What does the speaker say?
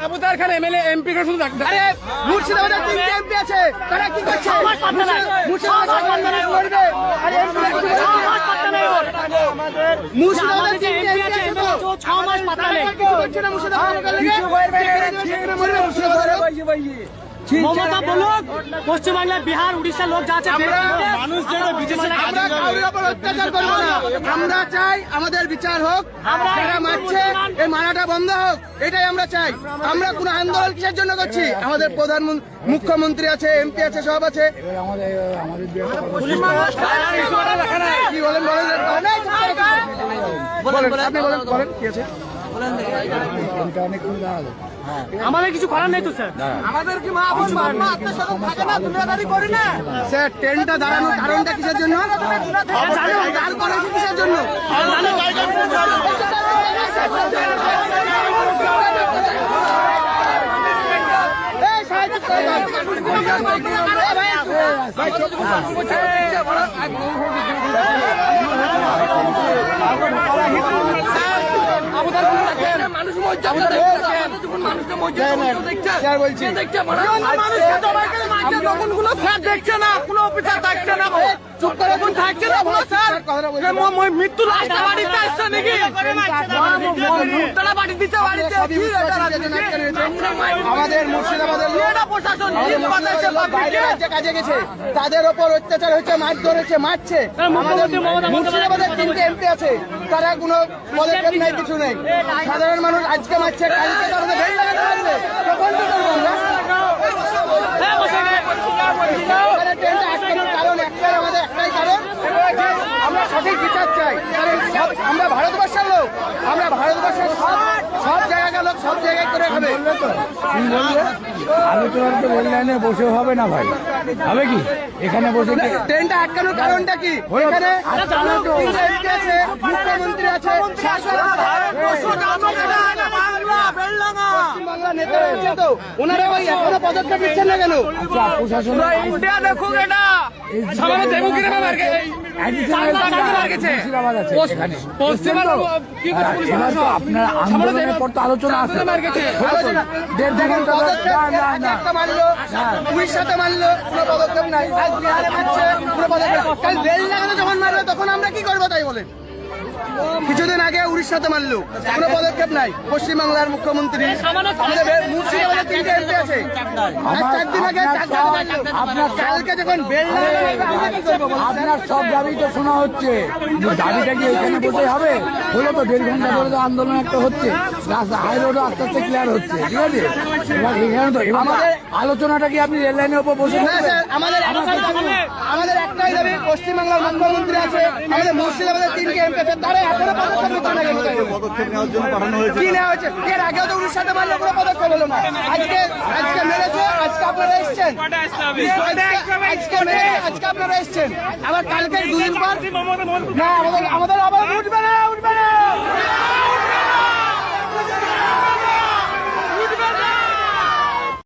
আবুদার খান MLA MP কে শুধু ডাকতে আরে মুর্শিদাবাদের 3টি এমপি আছে, তারা কি করছে? মুর্শিদাবাদের সম্মাননা করবে আর এমপি মুর্শিদাবাদের 3টি এমপি আছে তো 6 মাস পাতা নেই, কিছু করছে না মুর্শিদাবাদের লাগে। মমতা বলুক পশ্চিমবাংলা, বিহার, উড়িষ্যা লোক যাচ্ছে, মানুষ যেন বিজেপি আমরা কারোর উপর অত্যাচার করবো না, আমরা চাই আমাদের বিচার হোক, যারা মারছে এই মারাটা বন্ধ হোক, এটাই আমরা চাই। আমরা কোনো আন্দোলন কিসের জন্য করছি? আমাদের প্রধানমন্ত্রী, মুখ্যমন্ত্রী আছে, এমপি আছে, সব আছে। কি বলেন আপনি বলেন কি আছে? আমাদের কিছু করার নেই তো স্যার। আমাদের কি মা বোন বাবা আত্মীয়স্বজন থাকে না, দুনিয়াদারি করি না স্যার? ট্রেনটা দাঁড়ানোর কারণটা কিসের জন্য? দাঁড় করাইছি কিসের জন্য? দেখছে না, কোনো অফিসার থাকছে না, চুপ করে থাকছে না, মৃত্যু লাশটা বাড়িতে আসছে নাকি? বাড়ি দিচ্ছে, আমাদের মুর্শিদাবাদের প্রশাসন বাইরে রাজ্যে কাজে গেছে, তাদের ওপর অত্যাচার হচ্ছে, মারধর হচ্ছে, মারছে। আমাদের মুর্শিদাবাদের 3টে এমপি আছে, তারা কোনো পদক্ষেপ নেই, কিছু নেই। সাধারণ মানুষ আজকে মারছে, কালকে তারা বেল লাগাতে পারবে, তখন কি করবো আমরা? ট্রেনটা আটকানোর কারণ একটাই, আমাদের একটাই কারণ, আমরা সঠিক বিচার চাই। কারণ আমরা ভারতবর্ষের লোক, আমরা ভারতবর্ষের সব জায়গায় লোক সব জায়গায় করে খাবে। আলোচনার তো রেল লাইনে বসে হবে না ভাই, হবে কি? এখানে বসে ট্রেনটা আটকানোর কারণটা কি? এখানে এমপি আছে, মুখ্যমন্ত্রী আছে, বাংলা নেতারা আছে, তো ওনারা ওই এখনো পদক্ষেপ নিচ্ছেন না কেন? প্রশাসন ইন্ডিয়া দেখুক, এটা সামনে দেবো কিনা মার্কে আপনার আন্দোলনের পর তো আলোচনা আছে, উড়িষ্যাতে মানলো, কোনো পদক্ষেপ নাই। আজ বিহারে মারছে, কোনো পদক্ষেপ। কাল বেল লাগানো যখন মারলো, তখন আমরা কি করবো তাই বলেন? কিছুদিন আগে উড়িষ্যাতে মারলো, কোনো পদক্ষেপ নাই। পশ্চিমবাংলার মুখ্যমন্ত্রী, আমাদের মুর্শিদাবাদের 3টে এমপি আছে, 4 দিন আগে আপনার কালকে যখন বেল আপনার সব দাবি তো শোনা হচ্ছে, দাবিটা কি এখানে বসে হবে? হলো তো 1.5 ঘন্টা ধরে তো আন্দোলন একটা হচ্ছে, রাস্তা হাই রোডও আস্তে আস্তে ক্লিয়ার হচ্ছে, ঠিক আছে? এবার এখানে তো আমাদের আলোচনাটা কি আপনি রেল লাইনের উপর বসে আমাদের একটাই দাবি, পশ্চিমবাংলার মুখ্যমন্ত্রী আছে, আমাদের মুর্শিদাবাদের 3টে এমপি আছে, তারা এখনো পদক্ষেপ নিচ্ছে না কেন? পদক্ষেপ নেওয়ার জন্য পাঠানো হয়েছে। কি নেওয়া হয়েছে? এর আগেও তো উড়িষ্যাতে মারলো, কোনো পদক্ষেপ হলো না। আজকে মেরেছে, আজকে আপনারা এসছেন, আজকে আপনারা এসছেন, আবার কালকে 2 দিন পর না, আমাদের আবার উঠবে না।